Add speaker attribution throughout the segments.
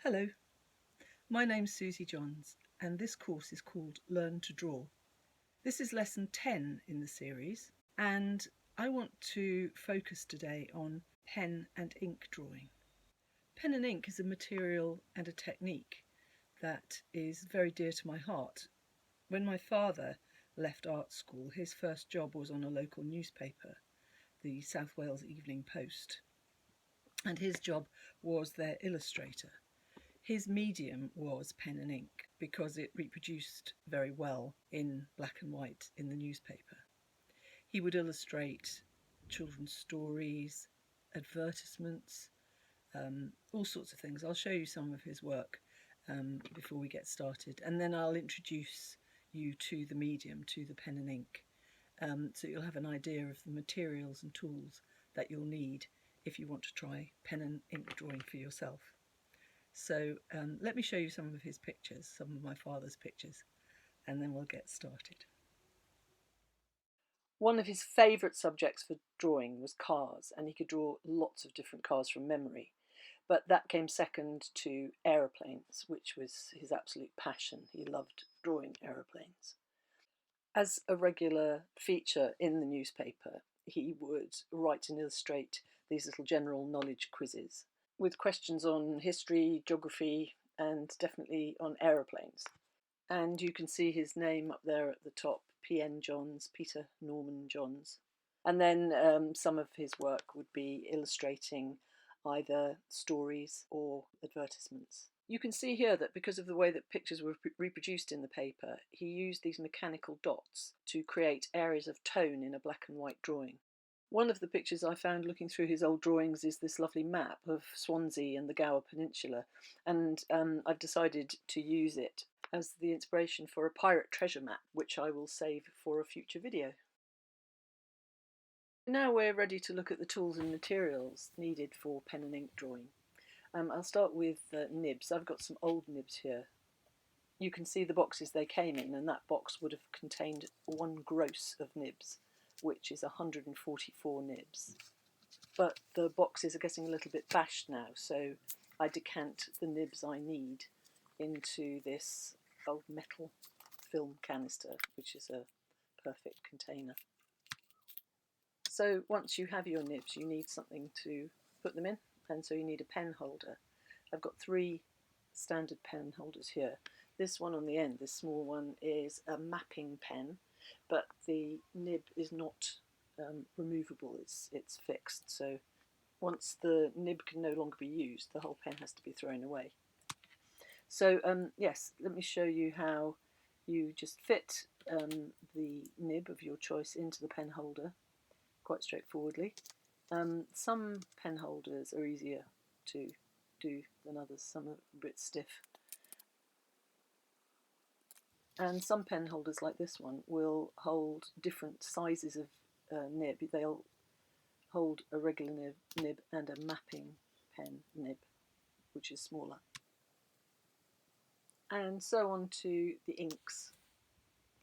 Speaker 1: Hello, my name's Susie Johns and this course is called Learn to Draw. This is lesson 10 in the series and I want to focus today on pen and ink drawing. Pen and ink is a material and a technique that is very dear to my heart. When my father left art school, his first job was on a local newspaper, the South Wales Evening Post, and his job was their illustrator. His medium was pen and ink because it reproduced very well in black and white in the newspaper. He would illustrate children's stories, advertisements, all sorts of things. I'll show you some of his work before we get started, and then I'll introduce you to the medium, to the pen and ink, so you'll have an idea of the materials and tools that you'll need if you want to try pen and ink drawing for yourself. So let me show you some of his pictures, some of my father's pictures, and then we'll get started. One of his favourite subjects for drawing was cars, and he could draw lots of different cars from memory. But that came second to aeroplanes, which was his absolute passion. He loved drawing aeroplanes. As a regular feature in the newspaper, he would write and illustrate these little general knowledge quizzes with questions on history, geography, and definitely on aeroplanes. And you can see his name up there at the top, P.N. Johns, Peter Norman Johns. And then some of his work would be illustrating either stories or advertisements. You can see here that because of the way that pictures were reproduced in the paper, he used these mechanical dots to create areas of tone in a black and white drawing. One of the pictures I found looking through his old drawings is this lovely map of Swansea and the Gower Peninsula, and I've decided to use it as the inspiration for a pirate treasure map, which I will save for a future video. Now we're ready to look at the tools and materials needed for pen and ink drawing. I'll start with nibs. I've got some old nibs here. You can see the boxes they came in, and that box would have contained one gross of nibs, which is 144 nibs. But the boxes are getting a little bit bashed now, so I decant the nibs I need into this old metal film canister, which is a perfect container. So once you have your nibs, you need something to put them in, and so you need a pen holder. I've got 3 standard pen holders here. This one on the end, this small one, is a mapping pen, but the nib is not removable, it's fixed, so once the nib can no longer be used, the whole pen has to be thrown away. So yes, let me show you how you just fit the nib of your choice into the pen holder, quite straightforwardly. Some pen holders are easier to do than others, some are a bit stiff. And some pen holders like this one will hold different sizes of nib. They'll hold a regular nib and a mapping pen nib, which is smaller. And so on to the inks.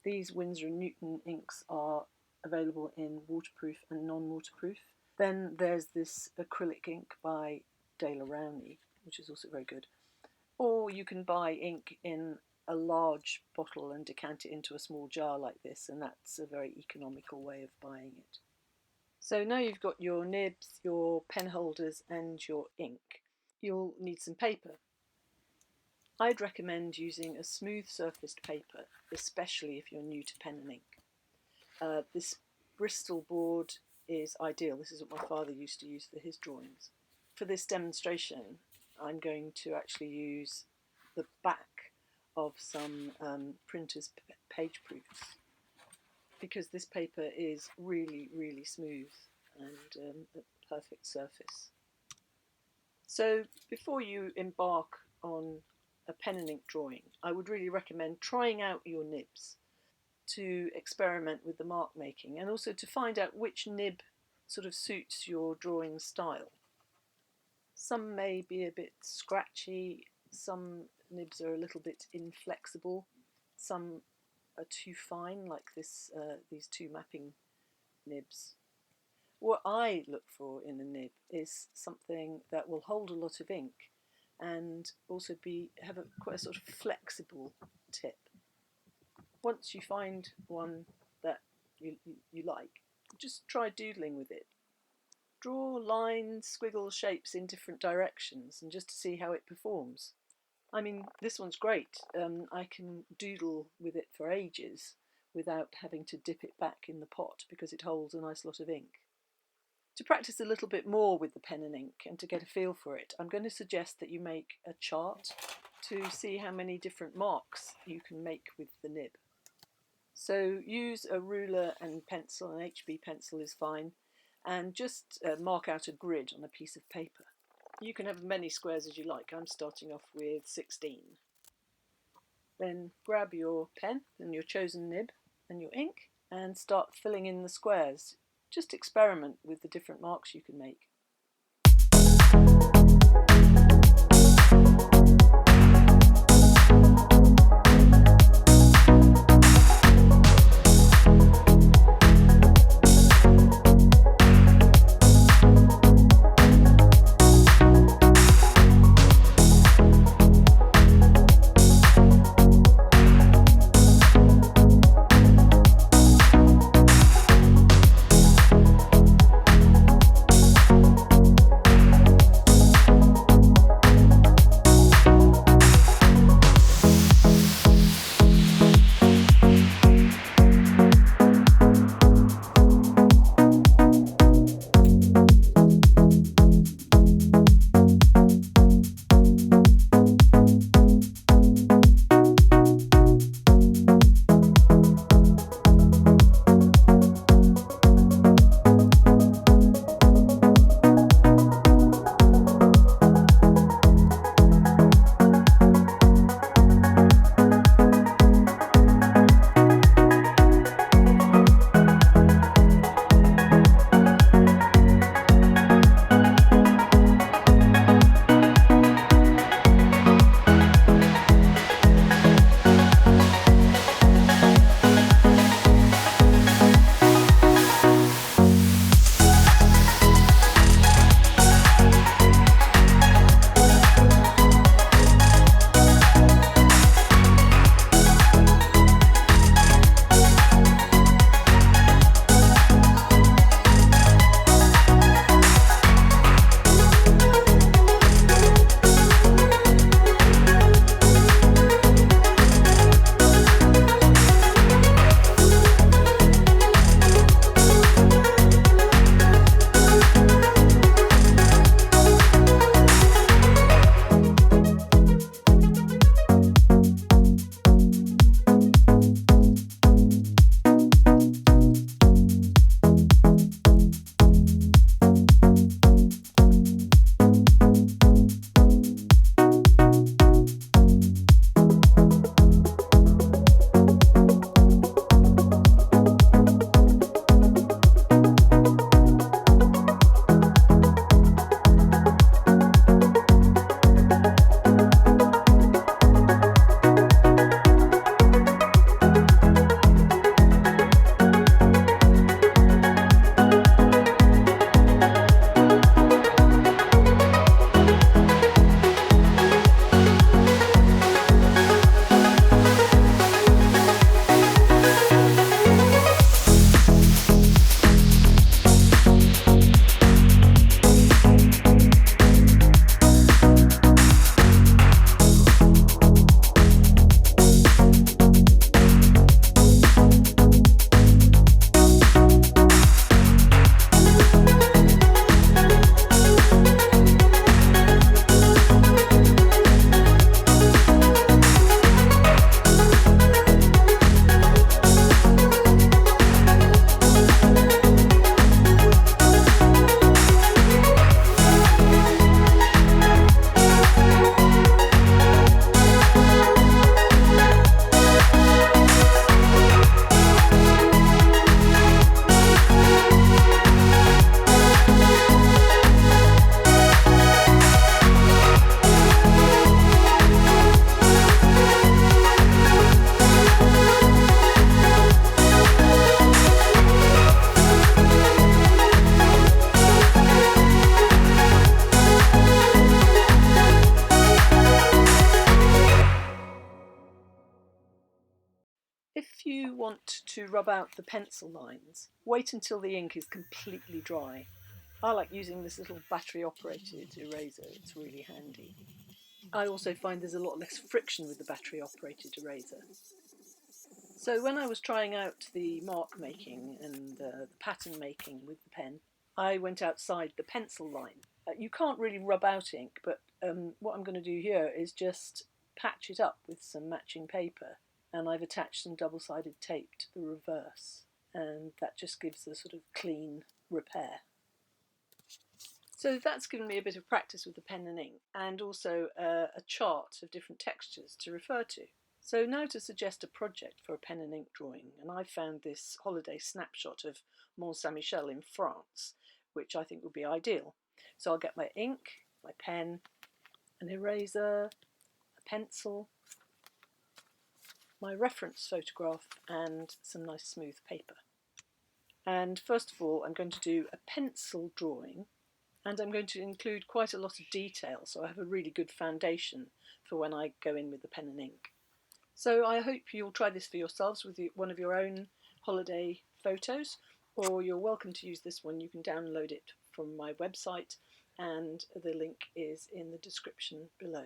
Speaker 1: These Winsor & Newton inks are available in waterproof and non-waterproof. Then there's this acrylic ink by Daler Rowney, which is also very good. Or you can buy ink in a large bottle and decant it into a small jar like this, and that's a very economical way of buying it. So now you've got your nibs, your pen holders and your ink. You'll need some paper. I'd recommend using a smooth surfaced paper, especially if you're new to pen and ink. This Bristol board is ideal. This is what my father used to use for his drawings. For this demonstration, I'm going to actually use the back of some printer's page proofs, because this paper is really, really smooth and a perfect surface. So before you embark on a pen and ink drawing, I would really recommend trying out your nibs to experiment with the mark making, and also to find out which nib sort of suits your drawing style. Some may be a bit scratchy, some nibs are a little bit inflexible, some are too fine, like these 2 mapping nibs. What I look for in a nib is something that will hold a lot of ink, and also have quite a sort of flexible tip. Once you find one that you like, just try doodling with it. Draw lines, squiggle shapes in different directions, and just to see how it performs. I mean, this one's great. I can doodle with it for ages without having to dip it back in the pot because it holds a nice lot of ink. To practice a little bit more with the pen and ink and to get a feel for it, I'm going to suggest that you make a chart to see how many different marks you can make with the nib. So use a ruler and pencil, an HB pencil is fine, and just mark out a grid on a piece of paper. You can have as many squares as you like. I'm starting off with 16. Then grab your pen and your chosen nib and your ink and start filling in the squares. Just experiment with the different marks you can make. want to rub out the pencil lines, wait until the ink is completely dry. I like using this little battery-operated eraser, it's really handy. I also find there's a lot less friction with the battery-operated eraser. So when I was trying out the mark making and the pattern making with the pen, I went outside the pencil line. You can't really rub out ink, but what I'm going to do here is just patch it up with some matching paper, and I've attached some double-sided tape to the reverse, and that just gives a sort of clean repair. So that's given me a bit of practice with the pen and ink, and also a chart of different textures to refer to. So now to suggest a project for a pen and ink drawing, and I found this holiday snapshot of Mont St Michel in France, which I think would be ideal. So I'll get my ink, my pen, an eraser, a pencil, my reference photograph, and some nice smooth paper. And first of all, I'm going to do a pencil drawing, and I'm going to include quite a lot of detail, so I have a really good foundation for when I go in with the pen and ink. So I hope you'll try this for yourselves with one of your own holiday photos, or you're welcome to use this one. You can download it from my website, and the link is in the description below.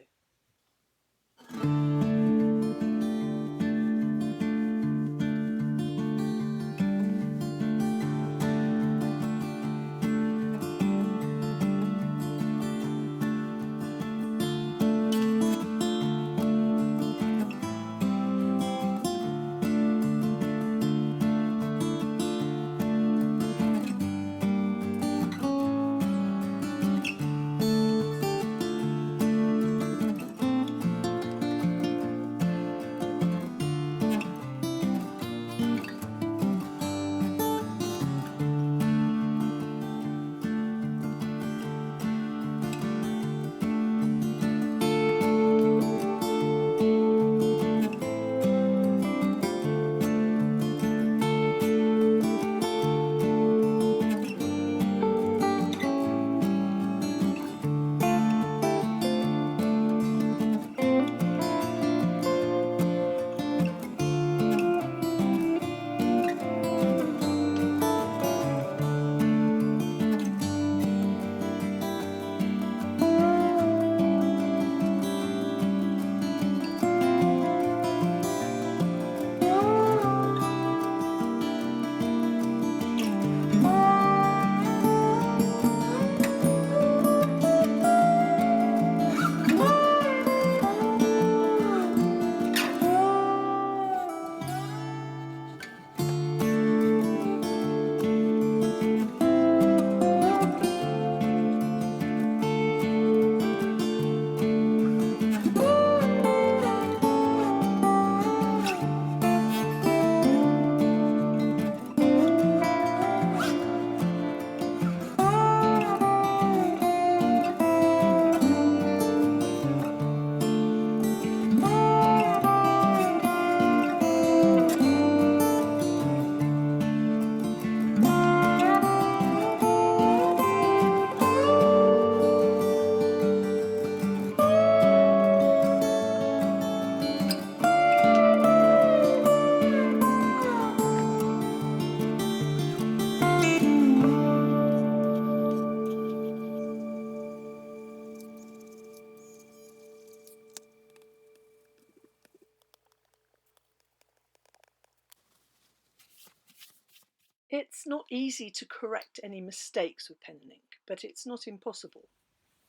Speaker 1: It's not easy to correct any mistakes with pen and ink, but it's not impossible.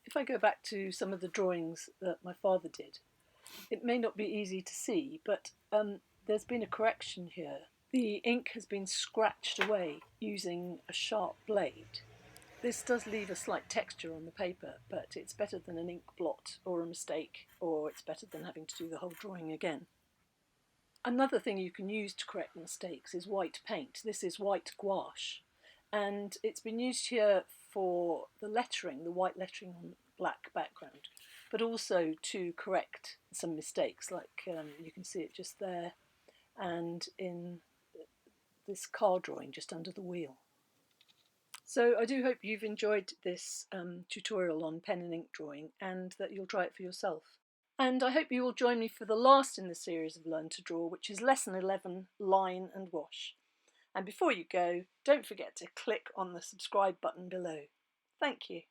Speaker 1: If I go back to some of the drawings that my father did, it may not be easy to see, but there's been a correction here. The ink has been scratched away using a sharp blade. This does leave a slight texture on the paper, but it's better than an ink blot or a mistake, or it's better than having to do the whole drawing again. Another thing you can use to correct mistakes is white paint. This is white gouache, and it's been used here for the lettering, the white lettering on black background, but also to correct some mistakes, like you can see it just there, and in this car drawing just under the wheel. So I do hope you've enjoyed this tutorial on pen and ink drawing, and that you'll try it for yourself. And I hope you will join me for the last in the series of Learn to Draw, which is Lesson 11, Line and Wash. And before you go, don't forget to click on the subscribe button below. Thank you.